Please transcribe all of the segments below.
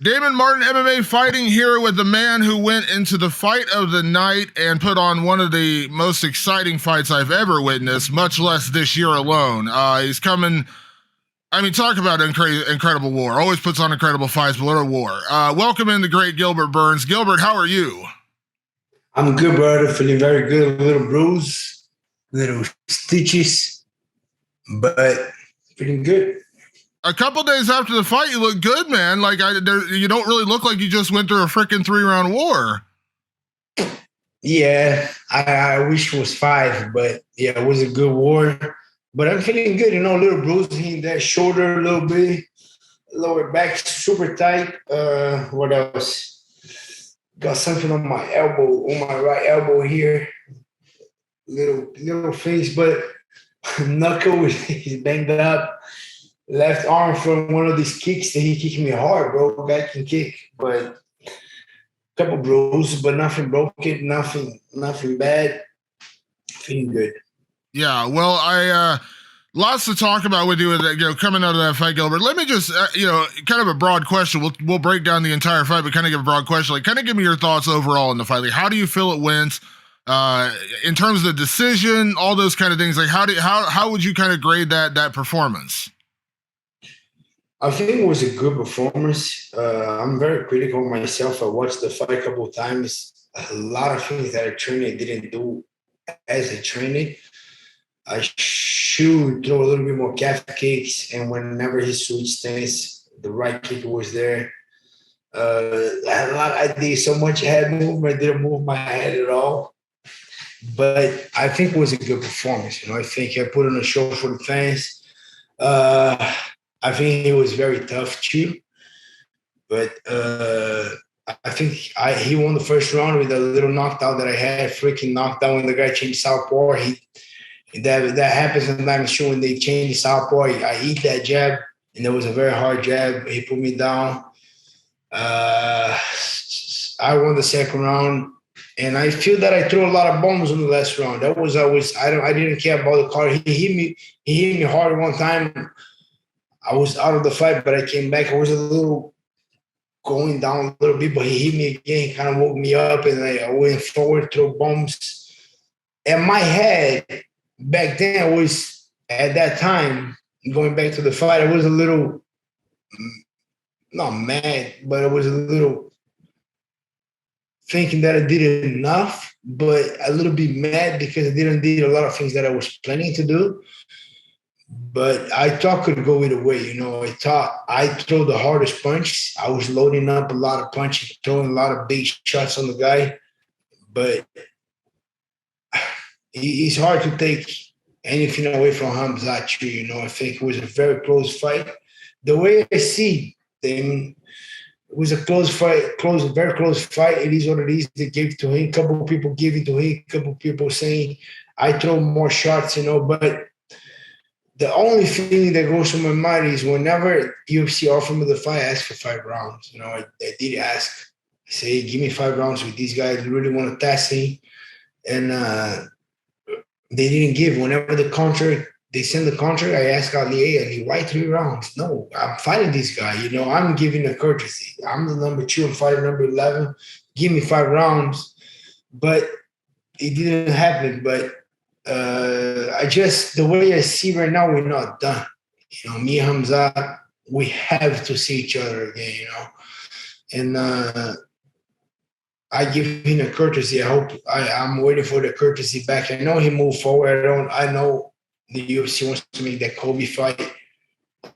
Damon Martin, MMA fighting, here with the man who went into the fight of the night and put on one of the most exciting fights I've ever witnessed, much less this year alone. He's coming. I mean, talk about incredible war. Always puts on incredible fights, but what a war. Welcome in the great Gilbert Burns. Gilbert, how are you? I'm good, brother. Feeling very good. A little bruise, little stitches, but feeling good. A couple days after the fight, you look good, man. Like, you don't really look like you just went through a freaking 3-round war. Yeah, I wish it was 5, but yeah, it was a good war. But I'm feeling good, a little bruising, that shoulder a little bit, lower back super tight. What else? Got something on my elbow, on my right elbow here. Little face, but knuckle is banged up. Left arm from one of these kicks that he kicked me hard, bro. Guy can kick, but a couple bruises, but nothing broken, nothing bad. Feeling good. Yeah, well, lots to talk about with you, coming out of that fight, Gilbert. Let me just, kind of a broad question. We'll break down the entire fight, but kind of give a broad question. Like, kind of give me your thoughts overall in the fight. Like, how do you feel it went? In terms of the decision, all those kind of things. Like, how would you kind of grade that performance? I think it was a good performance. I'm very critical of myself. I watched the fight a couple of times. A lot of things that I trained I didn't do as I trained. I should throw a little bit more calf kicks, and whenever he switched stance, the right kick was there. I did so much head movement, I didn't move my head at all. But I think it was a good performance. I think I put on a show for the fans. I think it was very tough too, but I think he won the first round with a little knockdown that I had, freaking knockdown when the guy changed southpaw. That happens sometimes too when they change southpaw. I eat that jab, and it was a very hard jab. He put me down. I won the second round, and I feel that I threw a lot of bombs in the last round. That was always I didn't care about the card. He hit me hard one time. I was out of the fight, but I came back. I was a little going down a little bit, but he hit me again. He kind of woke me up, and I went forward, throw bombs. And my head back then was, at that time, going back to the fight, I was a little, not mad, but I was a little thinking that I did enough, but a little bit mad because I didn't do a lot of things that I was planning to do. But I thought could go either way, I thought I throw the hardest punch. I was loading up a lot of punches, throwing a lot of big shots on the guy. But it's hard to take anything away from Khamzats. I think it was a very close fight. The way I see them, it was a close fight, very close fight. It is what it is. They gave it to him. A couple of people gave it to him. A couple of people saying, I throw more shots, but the only thing that goes through my mind is whenever UFC offered me the fight, I asked for 5 rounds. I did ask. I say, give me 5 rounds with these guys. They really want to test me. And they didn't give. Whenever they send the contract, I asked Ali, why 3 rounds? No, I'm fighting this guy. I'm giving a courtesy. I'm the number 2, I'm fighting number 11. Give me 5 rounds. But it didn't happen. But the way I see right now, we're not done. Me and Khamzat, we have to see each other again, And I give him a courtesy. I'm waiting for the courtesy back. I know he moved forward. I know the UFC wants to make that Colby fight,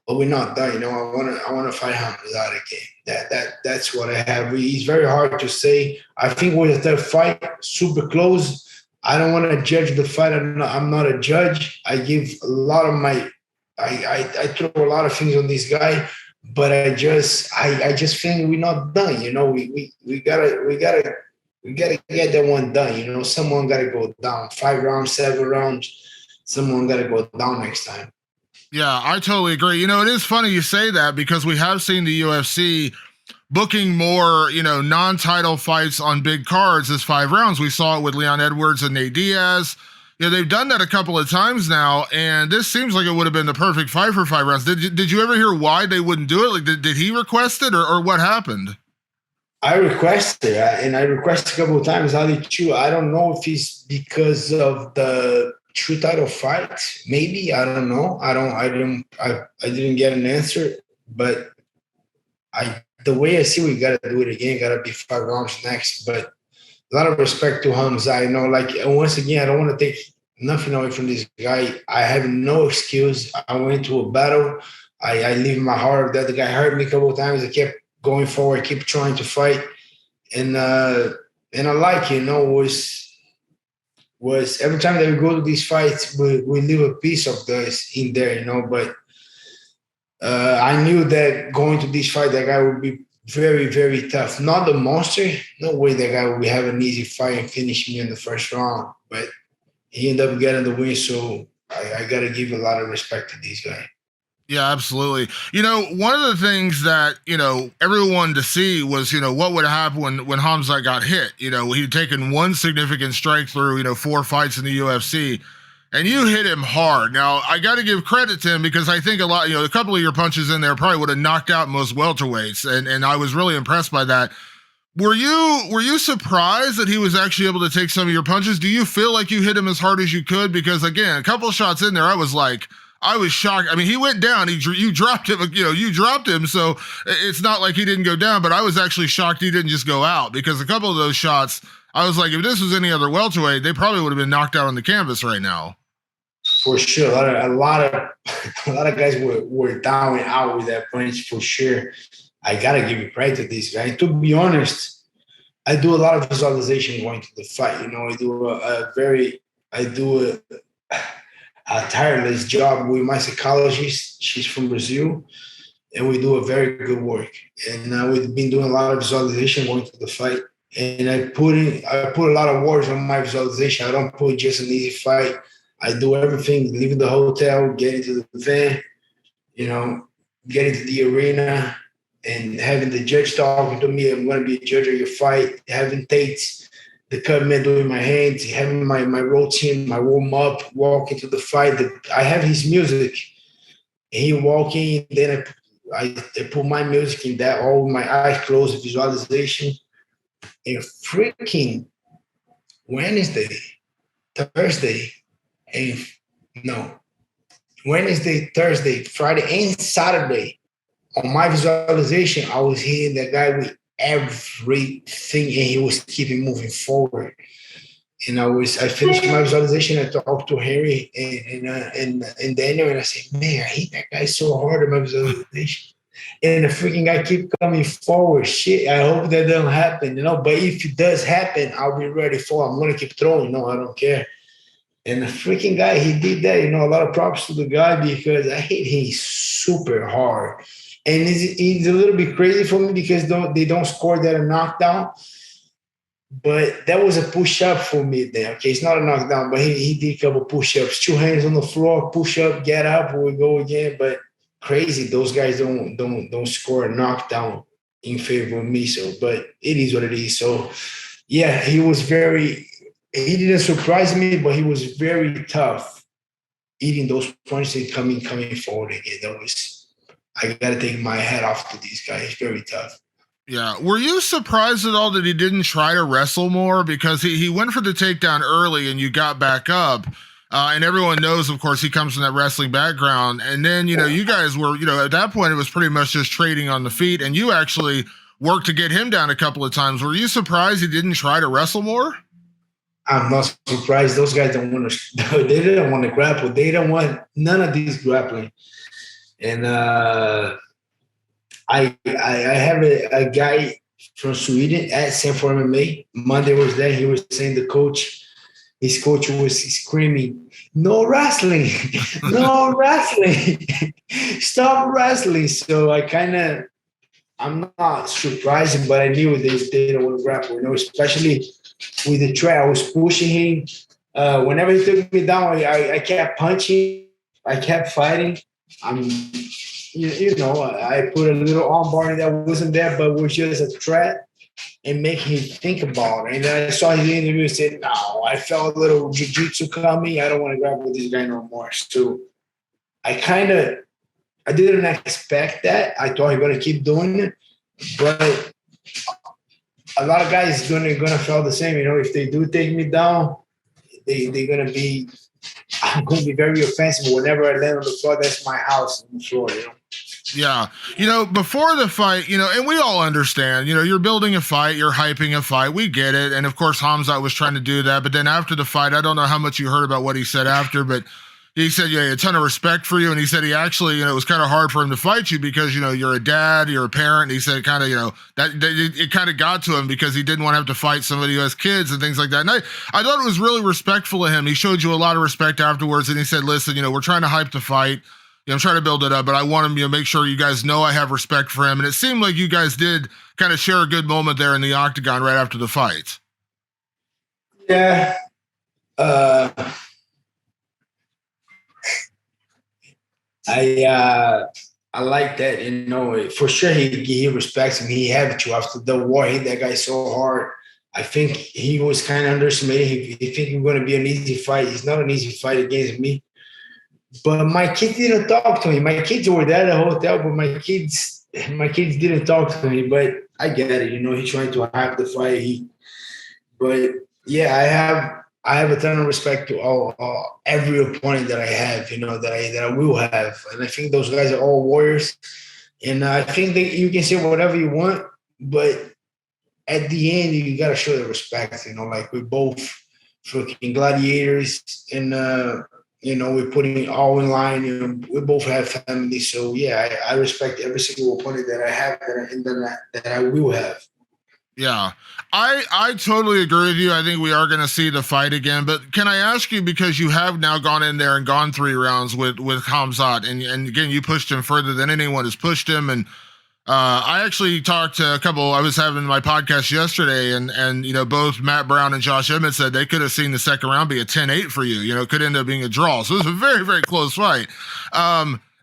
but we're not done. I want to fight Khamzat again. That's what I have. It's very hard to say. I think with the fight, super close. I don't want to judge the fight. I'm not a judge. I give a lot of I throw a lot of things on this guy, but I just think we're not done. We gotta get that one done. Someone gotta go down. 5 rounds, 7 rounds. Someone gotta go down next time. Yeah, I totally agree. It is funny you say that because we have seen the UFC booking more, non-title fights on big cards as 5 rounds. We saw it with Leon Edwards and Nate Diaz. Yeah, they've done that a couple of times now, and this seems like it would have been the perfect fight for 5 rounds. Did you ever hear why they wouldn't do it? Like, did he request it, or what happened? I requested, and I requested a couple of times. How did you? I don't know if it's because of the true title fight. Maybe I don't know. I didn't get an answer, but the way I see, we gotta do it again. Gotta be 5 rounds next, but. A lot of respect to Khamzat. You know, like once again, I don't want to take nothing away from this guy. I have no excuse. I went to a battle. I leave my heart that the guy hurt me a couple of times. I kept going forward, keep trying to fight, and I like, you know, was every time that we go to these fights, we leave a piece of us in there, you know. But I knew that going to this fight, that guy would be very, very tough. Not the monster. No way that guy will have an easy fight and finish me in the first round. But he ended up getting the win, so I got to give a lot of respect to this guy. Yeah, absolutely. You know, one of the things that, you know, everyone wanted to see was, you know, what would happen when Khamzat got hit. You know, he'd taken one significant strike through, you know, 4 fights in the UFC. And you hit him hard. Now, I got to give credit to him because I think a couple of your punches in there probably would have knocked out most welterweights, and I was really impressed by that. Were you surprised that he was actually able to take some of your punches? Do you feel like you hit him as hard as you could? Because again, a couple of shots in there, I was shocked. I mean, he went down. You dropped him. You dropped him. So it's not like he didn't go down. But I was actually shocked he didn't just go out, because a couple of those shots, I was like, if this was any other welterweight, they probably would have been knocked out on the canvas right now. For sure, a lot of guys were down and out with that punch, for sure. I gotta give you credit to this guy. And to be honest, I do a lot of visualization going to the fight. You know, I do a tireless job with my psychologist. She's from Brazil, and we do a very good work. And we've been doing a lot of visualization going to the fight. And I put a lot of words on my visualization. I don't put just an easy fight. I do everything, leaving the hotel, getting to the van, you know, getting to the arena, and having the judge talking to me. I'm going to be a judge of your fight, having Tate's, the cut man doing my hands, having my routine, my warm-up, walking to the fight. I have his music. He walking, then I put my music in that, all my eyes closed, visualization. And freaking Wednesday, Thursday, Wednesday, Thursday, Friday, and Saturday, on my visualization, I was hitting that guy with everything, and he was keeping moving forward. And I finished my visualization. I talked to Harry and Daniel, and I said, man, I hit that guy so hard in my visualization. And the freaking guy keep coming forward. Shit, I hope that doesn't happen, you know. But if it does happen, I'll be ready for it. I'm going to keep throwing, I don't care. And the freaking guy, he did that, a lot of props to the guy, because I hit him super hard. And it's a little bit crazy for me because they don't score that a knockdown. But that was a push-up for me there. Okay, it's not a knockdown, but he did a couple push-ups. 2 hands on the floor, push-up, get up, we go again. But crazy, those guys don't score a knockdown in favor of me. So, but it is what it is. So, yeah, he didn't surprise me, but he was very tough eating those punches and coming forward again. I got to take my hat off to these guys. He's very tough. Yeah. Were you surprised at all that he didn't try to wrestle more? Because he went for the takedown early and you got back up. And everyone knows, of course, he comes from that wrestling background. And then, you guys were, at that point, it was pretty much just trading on the feet. And you actually worked to get him down a couple of times. Were you surprised he didn't try to wrestle more? I'm not surprised. Those guys don't want to. They didn't want to grapple. They don't want none of these grappling. And I have a guy from Sweden at Sanford MMA. Monday was there. He was saying his coach was screaming, "No wrestling, no wrestling, stop wrestling." So I'm not surprised, but I knew they don't want to grapple. Especially with the tray, I was pushing him. Whenever he took me down, I kept punching. I kept fighting. I put a little arm bar that wasn't there, but was just a threat. and make him think about it. And then I saw his interview and said, no, I felt a little jiu-jitsu coming. I don't want to grab with this guy no more. So I didn't expect that. I thought he was going to keep doing it. But a lot of guys gonna feel the same. If they do take me down, they're gonna be. I'm gonna be very offensive. Whenever I land on the floor, that's my house on the floor. Yeah. Before the fight, and we all understand, you're building a fight, you're hyping a fight. We get it. And of course, Khamzat was trying to do that. But then after the fight, I don't know how much you heard about what he said after, but he said, yeah, a ton of respect for you. And he said he actually, it was kind of hard for him to fight you because, you're a dad, you're a parent. And he said kind of, that it kind of got to him because he didn't want to have to fight somebody who has kids and things like that. And I thought it was really respectful of him. He showed you a lot of respect afterwards. And he said, listen, we're trying to hype the fight. I'm trying to build it up, but I want him, make sure you guys know I have respect for him. And it seemed like you guys did kind of share a good moment there in the octagon right after the fight. Yeah. I like that, for sure he respects him. He had to after the war, hit that guy so hard. I think he was kind of underestimated. He think it was going to be an easy fight. It's not an easy fight against me. But my kids didn't talk to me. My kids were there at the hotel, but my kids didn't talk to me. But I get it, he's trying to hype the fight. But yeah, I have a ton of respect to every opponent that I have, that I will have. And I think those guys are all warriors. And I think that you can say whatever you want, but at the end, you got to show the respect, like we're both fucking gladiators and, we're putting it all in line. We both have families. So, yeah, I respect every single opponent that I have that I will have. Yeah, I totally agree with you. I think we are going to see the fight again. But can I ask you, because you have now gone in there and gone 3 rounds with Khamzat, and again, you pushed him further than anyone has pushed him. And I actually talked to a couple. I was having my podcast yesterday, and both Matt Brown and Josh Emmett said they could have seen the second round be a 10-8 for you. It could end up being a draw. So it was a very, very close fight.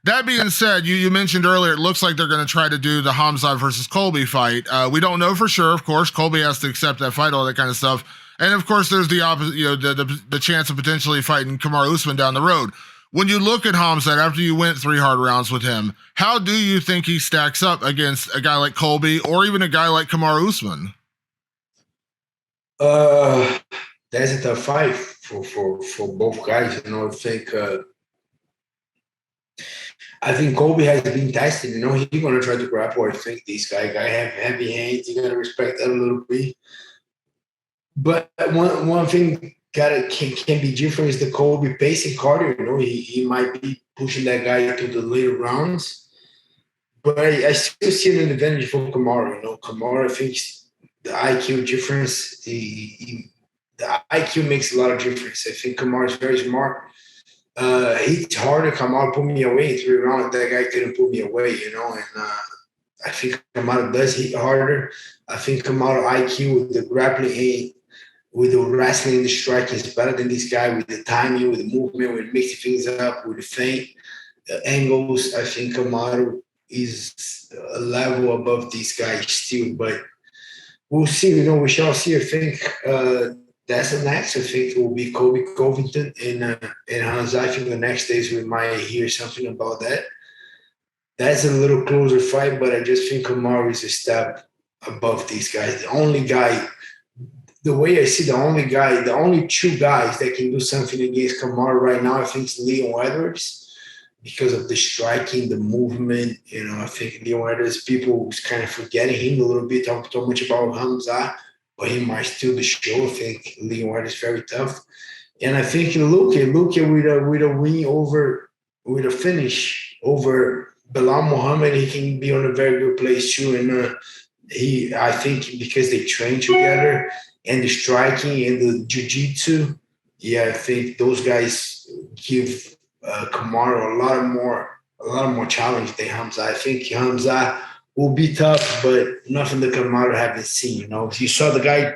That being said, you mentioned earlier, it looks like they're going to try to do the Khamzat versus Colby fight. We don't know for sure, of course. Colby has to accept that fight, all that kind of stuff. And of course, there's the opposite, the chance of potentially fighting Kamaru Usman down the road. When you look at Khamzat after you went 3 hard rounds with him, how do you think he stacks up against a guy like Colby or even a guy like Kamaru Usman? That's a tough fight for both guys. I think Colby has been tested. He's going to try to grapple. I think this guy have heavy hands. You got to respect that a little bit. But one thing can be different is the Colby pace and cardio. He might be pushing that guy to the later rounds. But I still see an advantage for Kamaru. Kamaru, I think the IQ difference, the IQ makes a lot of difference. I think Kamaru is very smart. Hit harder. Kamaru put me away in 3 rounds. That guy couldn't put me away, and I think Kamaru does hit harder. I think Kamaru IQ with the grappling, with the wrestling, the striking is better than this guy with the timing, with the movement, with mixing things up, with the feint, angles. I think Kamaru is a level above this guy still, but we'll see. We shall see. I think that's the next. I think it will be Colby Covington and Khamzat. I think the next days we might hear something about that. That's a little closer fight, but I just think Kamaru is a step above these guys. The only guy, the way I see the only 2 guys that can do something against Kamaru right now, I think it's Leon Edwards because of the striking, the movement. I think Leon Edwards, people was kind of forgetting him a little bit, talking so much about Khamzat. But he might steal the show. I think Leon is very tough. And I think Luque with a win with a finish over Bilal Muhammad, he can be on a very good place too. And I think because they train together and the striking and the jiu-jitsu, I think those guys give Kamaru a lot more challenge than Khamzat. I think Khamzat will be tough, but nothing that Kamaru haven't seen. You saw the guy,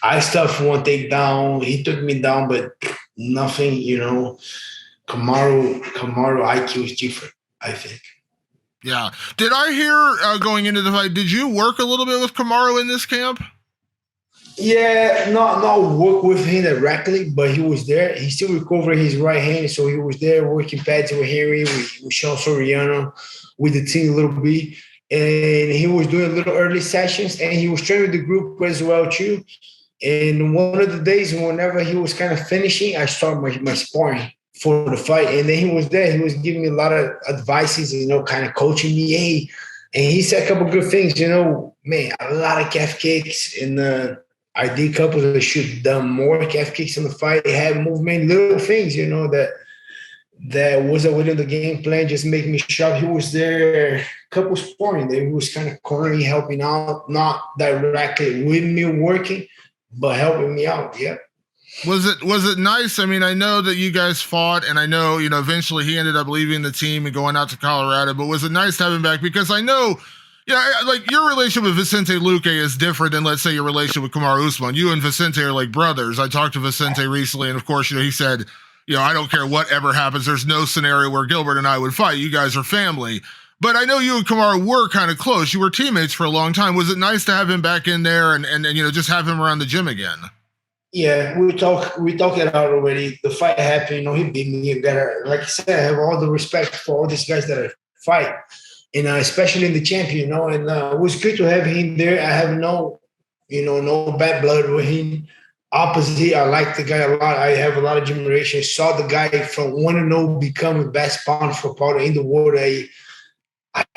I stuffed one takedown. He took me down, but nothing. Kamaru IQ is different, I think. Yeah. Did I hear going into the fight, did you work a little bit with Kamaru in this camp? Yeah, not work with him directly, but he was there. He still recovered his right hand, so he was there working pads with Henry, with Sean Soriano, with the team a little bit. And he was doing little early sessions, and he was training with the group as well too. And one of the days, whenever he was kind of finishing, I started my sparring for the fight. And then he was there. He was giving me a lot of advices, kind of coaching me. Hey, and he said a couple good things. Man, a lot of calf kicks. And I did a couple that should have done more calf kicks in the fight. They had movement, little things, that wasn't within the game plan, just making me sharp. He was there, a couple sparring. He was kind of cornering, helping out, not directly with me working, but helping me out. Yeah. Was it nice? I mean, I know that you guys fought, and I know, eventually he ended up leaving the team and going out to Colorado, but was it nice to have him back? Because I know, like your relationship with Vicente Luque is different than, let's say, your relationship with Kamaru Usman. You and Vicente are like brothers. I talked to Vicente recently, and of course, he said, I don't care whatever happens. There's no scenario where Gilbert and I would fight. You guys are family. But I know you and Kamaru were kind of close. You were teammates for a long time. Was it nice to have him back in there and just have him around the gym again? Yeah, we talked it out already. The fight happened, he beat me. Like I said, I have all the respect for all these guys that I fight, and especially in the champion, and it was good to have him there. I have no bad blood with him. Opposite, I like the guy a lot. I have a lot of admiration. Saw the guy from 1-0 become the best pound for powder in the world. I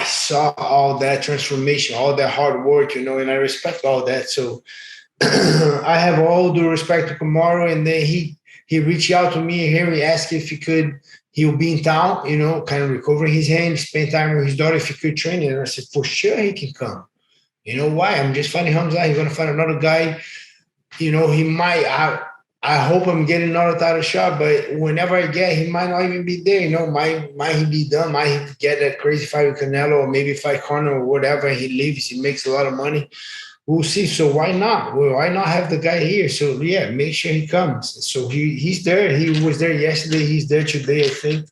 saw all that transformation, all that hard work, and I respect all that. So I have all due respect to Kamaru, and then he reached out to me. Henry asked if he'll be in town, kind of recovering his hand, spend time with his daughter if he could train. And I said, for sure he can come. You know why? I'm just fighting Khamzat. He's going to fight another guy. He might. I hope I'm getting another title shot, but whenever I get, he might not even be there. Might he be done? Might he get that crazy fight with Canelo, or maybe fight Conor or whatever? He leaves. He makes a lot of money. We'll see. So why not? Well, why not have the guy here? So yeah, make sure he comes. So he's there. He was there yesterday. He's there today, I think.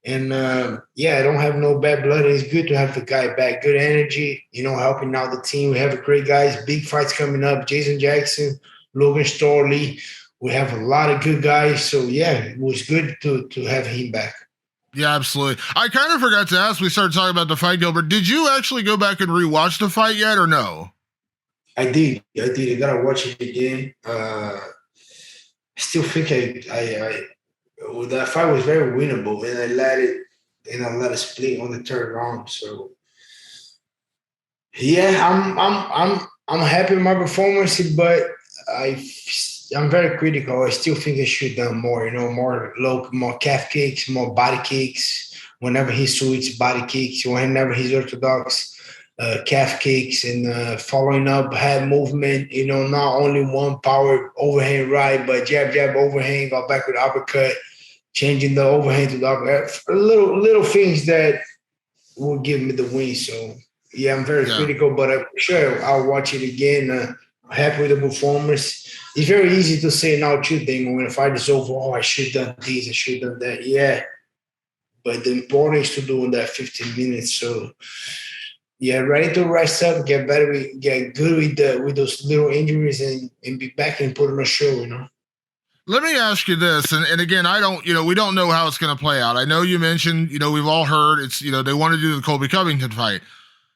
And I don't have no bad blood. It's good to have the guy back. Good energy, helping out the team. We have great guys. Big fights coming up. Jason Jackson, Logan Storley. We have a lot of good guys. So yeah, it was good to have him back. Yeah, absolutely. I kind of forgot to ask. We started talking about the fight, Gilbert. Did you actually go back and rewatch the fight yet, or no? I did. I gotta watch it again. I still think that fight was very winnable, and I let it split on the third round. So yeah, I'm happy with my performance, but I'm very critical. I still think I should have done more. More calf kicks, more body kicks. Whenever he switches, body kicks. Whenever he's orthodox. Calf kicks and following up head movement, not only one power overhand right, but jab, overhand, got back with uppercut, changing the overhand to the uppercut. Little things that will give me the win. So, yeah, I'm very critical, but I'm sure I'll watch it again. Happy with the performance. It's very easy to say now, too, thing when the fight is over, I should have done this, I should have done that. Yeah, but the importance is to do in that 15 minutes. So, yeah, ready to rest up, get better, get good with those little injuries, and be back and put on a show. Let me ask you this, and again, we don't know how it's going to play out. I know you mentioned, we've all heard it's, they want to do the Colby Covington fight,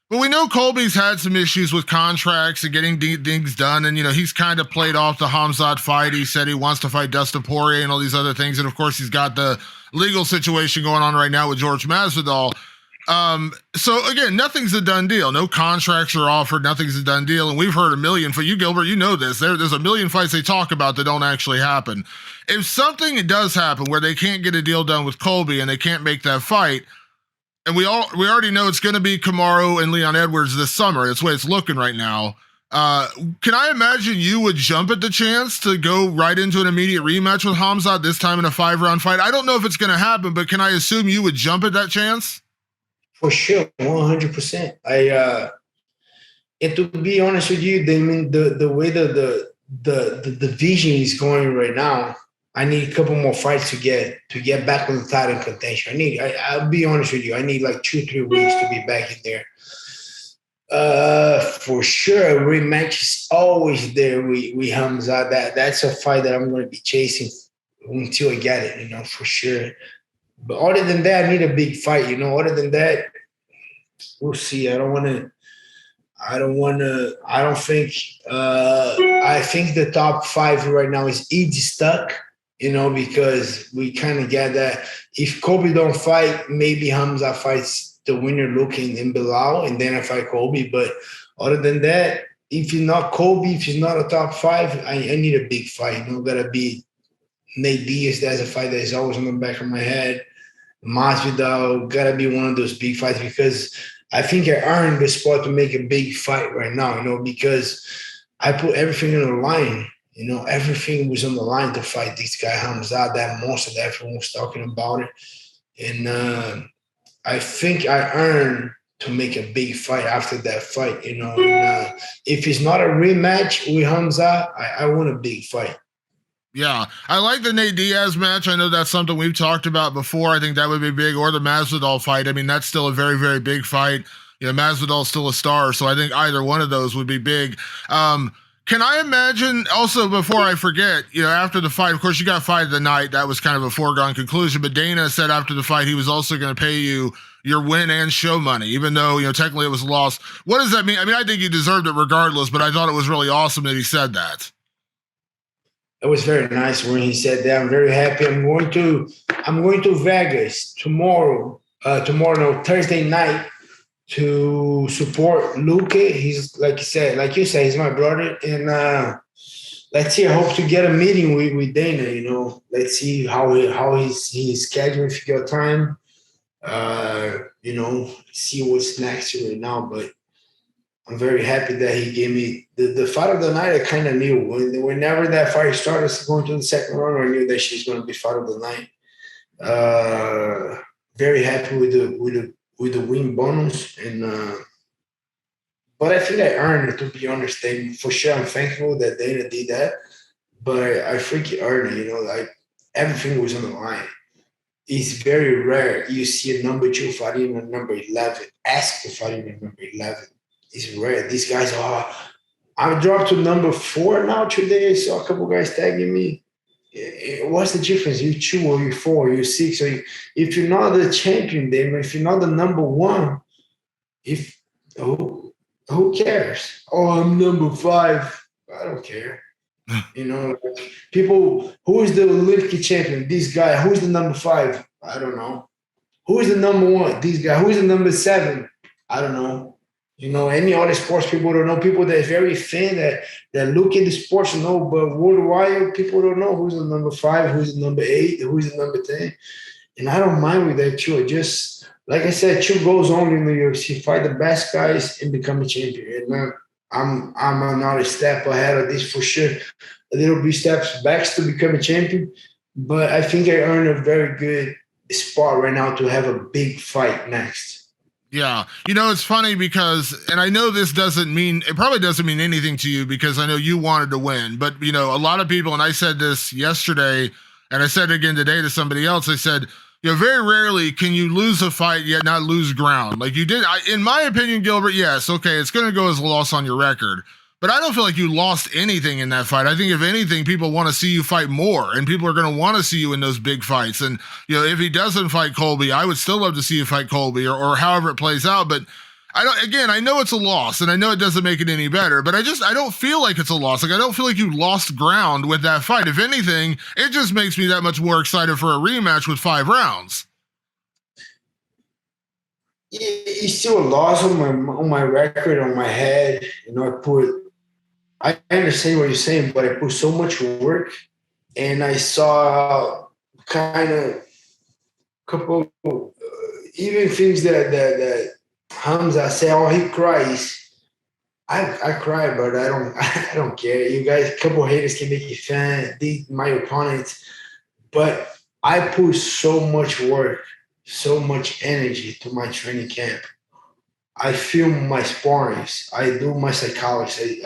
but we know Colby's had some issues with contracts and getting things done, and he's kind of played off the Khamzat fight. He said he wants to fight Dustin Poirier and all these other things, and of course, he's got the legal situation going on right now with Jorge Masvidal. So again, nothing's a done deal. No contracts are offered. Nothing's a done deal. And we've heard a million for you, Gilbert, you know this. There's a million fights they talk about that don't actually happen. If something does happen where they can't get a deal done with Colby and they can't make that fight, and we already know it's going to be Kamaru and Leon Edwards this summer. That's the way it's looking right now. Can I imagine you would jump at the chance to go right into an immediate rematch with Khamzat, this time in a 5-round fight? I don't know if it's going to happen, but can I assume you would jump at that chance? For sure, 100%. And to be honest with you, the way the division is going right now, I need a couple more fights to get back on the title contention. I'll be honest with you. I need like 2-3 weeks to be back in there. For sure, rematch is always there. We Khamzat. That's a fight that I'm going to be chasing until I get it. For sure. But other than that, I need a big fight. Other than that, we'll see. I think the top 5 right now is easy stuck, because we kind of get that. If Colby don't fight, maybe Khamzat fights the winner looking in Bilal, and then I fight Colby. But other than that, if you're not Colby, if he's not a top 5, I need a big fight. Gotta be Nate Diaz. That's a fight that is always on the back of my head. Masvidal, gotta be one of those big fights, because I think I earned the spot to make a big fight right now, because I put everything on the line. Everything was on the line to fight this guy, Khamzat, that monster that everyone was talking about it. And I think I earned to make a big fight after that fight, And, if it's not a rematch with Khamzat, I want a big fight. Yeah, I like the Nate Diaz match. I know that's something we've talked about before. I think that would be big, or the Masvidal fight. I mean, that's still a very, very big fight. Masvidal's still a star, so I think either one of those would be big. Can I imagine, also, before I forget, after the fight, of course, you got fight of the night. That was kind of a foregone conclusion, but Dana said after the fight he was also going to pay you your win and show money, even though, technically it was a loss. What does that mean? I mean, I think you deserved it regardless, but I thought it was really awesome that he said that. It was very nice when he said that. I'm very happy. I'm going to Vegas tomorrow. Thursday night, to support Luke. He's like you said, he's my brother. And let's see. I hope to get a meeting with Dana. Let's see how he's scheduled. If you got time, see what's next right now. But I'm very happy that he gave me the fight of the night. I kind of knew whenever that fight started going to the second round, I knew that she's going to be fight of the night. Very happy with the win bonus, and but I think I earned it, to be honest. For sure, I'm thankful that Dana did that, but I freaking earned it. Like everything was on the line. It's very rare you see a number 2 fighting a number 11. Ask to fighting a number 11. It's rare. These guys are. I dropped to number 4 now today. I saw a couple guys tagging me. What's the difference? You 2 or you 4 or you 6? Or if you're not the champion, then if you're not the number 1, who cares? Oh, I'm number 5. I don't care. People. Who is the Olympic champion? This guy. Who's the number 5? I don't know. Who is the number 1? This guy. Who is the number 7? I don't know. Any other sports people don't know. People that are very fan that look at the sports know, but worldwide people don't know who's the number 5, who's the number 8, who's the number 10. And I don't mind with that too. Just like I said, 2 goals only in the UFC. Fight the best guys and become a champion. And I'm another step ahead of this for sure. A little bit steps back to become a champion, but I think I earned a very good spot right now to have a big fight next. Yeah. It's funny because, and I know it probably doesn't mean anything to you because I know you wanted to win, but a lot of people, and I said this yesterday and I said it again today to somebody else, I said, very rarely can you lose a fight yet not lose ground. Like you did, in my opinion, Gilbert, yes, okay, it's going to go as a loss on your record, but I don't feel like you lost anything in that fight. I think if anything, people want to see you fight more, and people are going to want to see you in those big fights. And, if he doesn't fight Colby, I would still love to see you fight Colby or however it plays out. But I know it's a loss and I know it doesn't make it any better, but I don't feel like it's a loss. Like I don't feel like you lost ground with that fight. If anything, it just makes me that much more excited for a rematch with 5 rounds. It's still a loss on my record, on my head. I understand what you're saying, but I put so much work, and I saw kind of couple even things that Khamzat said. Oh, he cries. I cry, but I don't care. You guys, a couple haters can make you fan. My opponents, but I put so much work, so much energy to my training camp. I film my sparrings. I do my psychology.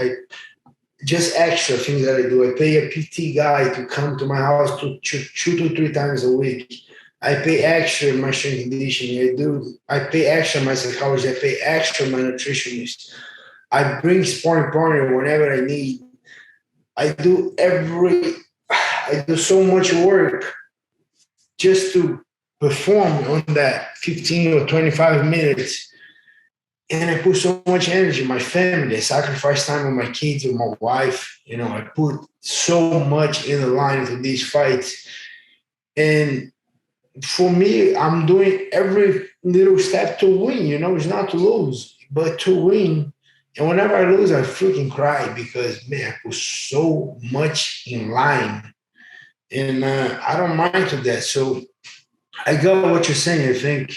just extra things that I do. I pay a PT guy to come to my house two to three times a week. I pay extra my strength conditioning. I pay extra my psychologist. I pay extra my nutritionist. I bring sparring partner whenever I need. I do I do so much work just to perform on that 15 or 25 minutes. And I put so much energy, my family, I sacrifice time with my kids, with my wife. I put so much in the line for these fights. And for me, I'm doing every little step to win, it's not to lose, but to win. And whenever I lose, I freaking cry because, man, I put so much in line. And I don't mind to that. So I got what you're saying.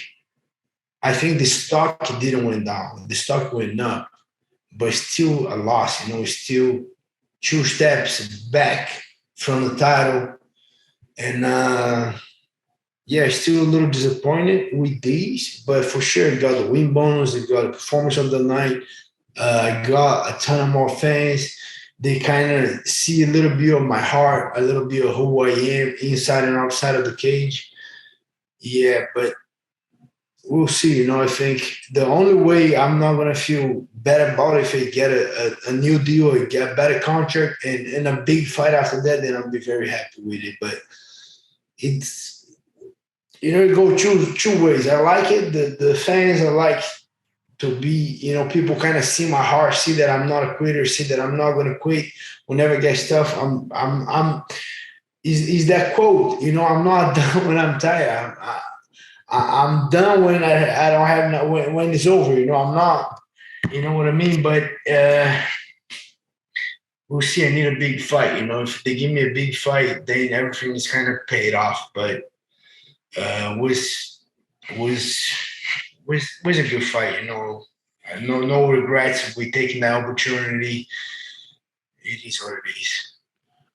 I think the stock didn't went down. The stock went up, but still a loss. Still two steps back from the title. And still a little disappointed with these, but for sure, I got the win bonus. I got the performance of the night. I got a ton of more fans. They kind of see a little bit of my heart, a little bit of who I am inside and outside of the cage. Yeah, but we'll see. I think the only way I'm not going to feel better about it if I get a new deal or get a better contract and a big fight after that, then I'll be very happy with it. But it's, it goes two ways. I like it. The fans are like to be, people kind of see my heart, see that I'm not a quitter, see that I'm not going to quit whenever it gets tough. Is that quote, I'm not done when I'm tired. I'm done when I don't have when it's over. I'm not. You know what I mean? But we'll see. I need a big fight. If they give me a big fight, then everything is kind of paid off. But was a good fight. No regrets. We taking the opportunity. It is what it is.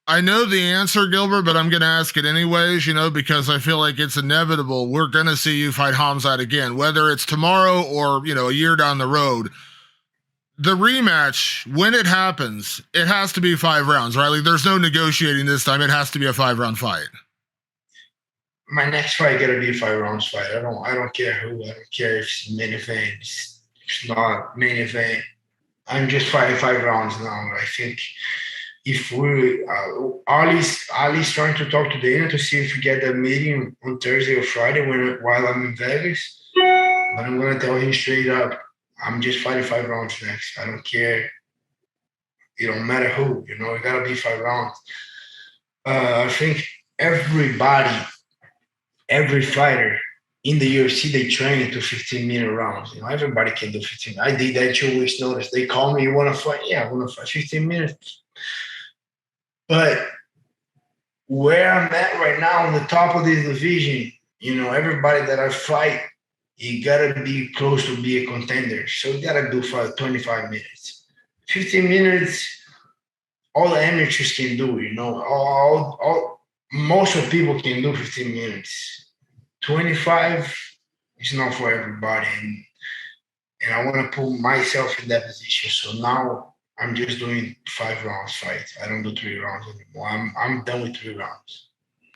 I know the answer, Gilbert, but I'm going to ask it anyways, because I feel like it's inevitable. We're going to see you fight Khamzat again, whether it's tomorrow or, a year down the road. The rematch, when it happens, it has to be 5 rounds, right? Like, there's no negotiating this time. It has to be a 5-round fight. My next fight got to be a 5-round fight. I don't care who. I don't care if it's main event. It's not main event. I'm just fighting 5 rounds now. I think if we Ali's trying to talk to Dana to see if we get a meeting on Thursday or Friday while I'm in Vegas. But I'm gonna tell him straight up, I'm just fighting 5 rounds next. I don't care. It don't matter who, it gotta be 5 rounds. I think every fighter in the UFC, they train to 15-minute rounds. Everybody can do 15. I did that 2 weeks notice. They call me, you want to fight? Yeah, I want to fight 15 minutes. But where I'm at right now, on the top of this division, everybody that I fight, you got to be close to be a contender. So you got to do for 25 minutes. 15 minutes, all the amateurs can do, most of people can do 15 minutes. 25 is not for everybody. And I want to put myself in that position. So now I'm just doing 5 rounds fights. I don't do 3 rounds anymore. I'm done with 3 rounds.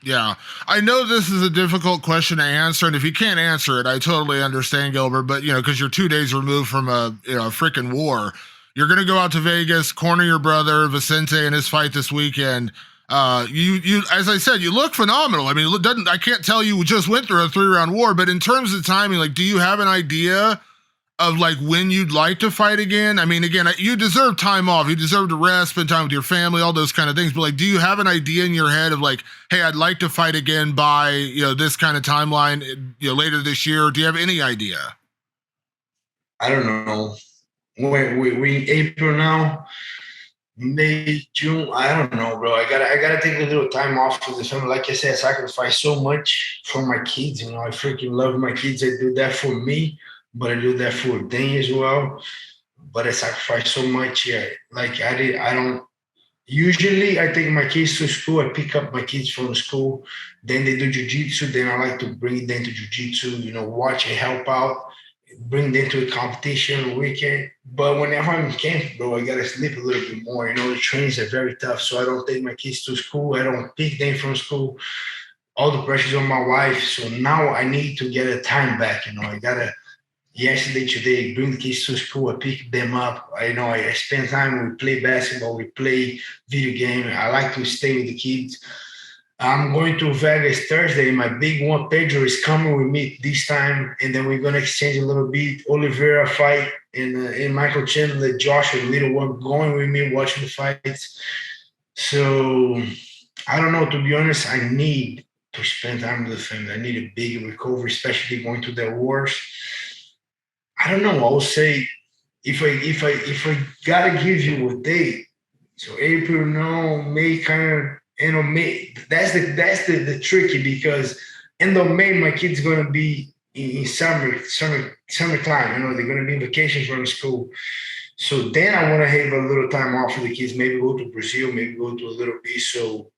Yeah, I know this is a difficult question to answer, and if you can't answer it, I totally understand, Gilbert. But because you're 2 days removed from a freaking war, you're gonna go out to Vegas, corner your brother Vicente in his fight this weekend. You as I said, you look phenomenal. I mean, I can't tell you just went through a 3-round war, but in terms of timing, like, do you have an idea of like when you'd like to fight again? I mean, again, you deserve time off. You deserve to rest, spend time with your family, all those kind of things. But like, do you have an idea in your head of like, hey, I'd like to fight again by, this kind of timeline, later this year? Do you have any idea? I don't know. We in April now, May, June. I don't know, bro. I gotta take a little time off for the family. Like I said, I sacrifice so much for my kids. I freaking love my kids. I do that for me, but I do that for them as well. But I sacrifice so much. Yeah, like I don't. Usually, I take my kids to school. I pick up my kids from school. Then they do jiu-jitsu. Then I like to bring them to jiu-jitsu. Watch and help out. bring them to a competition weekend. But whenever I'm in camp, bro, I gotta sleep a little bit more. You know, the trains are very tough, so I don't take my kids to school. I don't pick them from school. All the pressure's on my wife. So now I need to get a time back. You know, I gotta yesterday, today, bring the kids to school. I pick them up. I spend time. We play basketball. We play video game. I like to stay with the kids. I'm going to Vegas Thursday. My big one, Pedro, is coming. We meet this time, and then we're gonna exchange a little bit. Oliveira fight and Michael Chandler, Josh, a little one, going with me, watching the fights. So I don't know. To be honest, I need to spend time with the family. I need a big recovery, especially going to the wars. I don't know. I'll say if I gotta give you a date, so April, no, May, kind of. May, that's the tricky, because end of May my kid's gonna be in summertime. You know, they're gonna be in vacation from school. So then I want to have a little time off for the kids. Maybe go to Brazil, maybe go to a little bit. So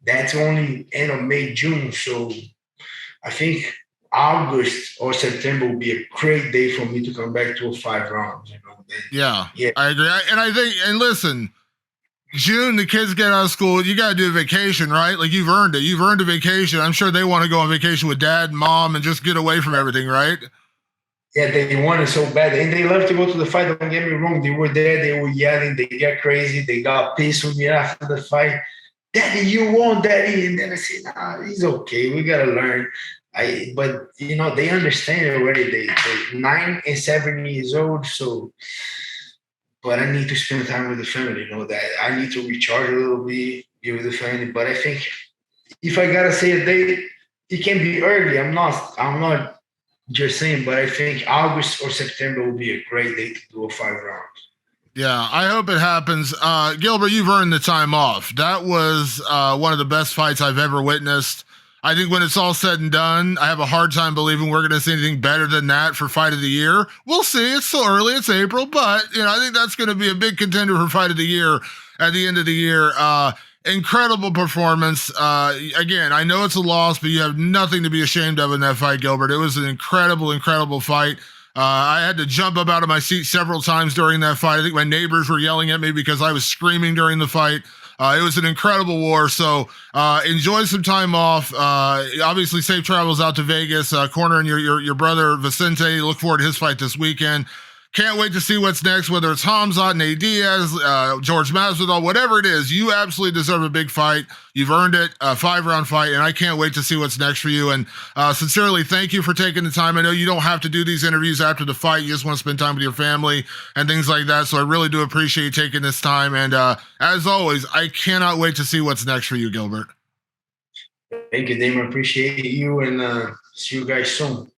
that's only end of May, June. So I think August or September will be a great day for me to come back to a 5 rounds. You know. Yeah, I agree. I think, and listen. June, the kids get out of school. You got to do a vacation, right? Like, you've earned it. You've earned a vacation. I'm sure they want to go on vacation with dad and mom and just get away from everything, right? Yeah, they want it so bad. And they love to go to the fight. Don't get me wrong. They were there. They were yelling. They got crazy. They got pissed with me after the fight. Daddy, you won, Daddy. And then I said, nah, he's okay. We got to learn. But, you know, they understand already. They're 9 and 7 years old. So... But I need to spend time with the family, you know, that I need to recharge a little bit, be with the family. But I think if I gotta say a date, it can be early. I'm not just saying, but I think August or September will be a great day to do a 5 rounds. Yeah, I hope it happens. Gilbert, you've earned the time off. That was one of the best fights I've ever witnessed. I think when it's all said and done, I have a hard time believing we're going to see anything better than that for Fight of the Year. We'll see. It's still early. It's April, but I think that's going to be a big contender for Fight of the Year at the end of the year. Incredible performance. Again, I know it's a loss, but you have nothing to be ashamed of in that fight, Gilbert. It was an incredible fight. I had to jump up out of my seat several times during that fight. I think my neighbors were yelling at me because I was screaming during the fight. It was an incredible war. So enjoy some time off. Obviously, safe travels out to Vegas. Cornering your brother Vicente. Look forward to his fight this weekend. Can't wait to see what's next, whether it's Khamzat, Nate Diaz, George Masvidal, whatever it is. You absolutely deserve a big fight. You've earned it, a 5-round fight, and I can't wait to see what's next for you. And sincerely, thank you for taking the time. I know you don't have to do these interviews after the fight. You just want to spend time with your family and things like that. So I really do appreciate you taking this time. And as always, I cannot wait to see what's next for you, Gilbert. Thank you, Damon. Appreciate you, and see you guys soon.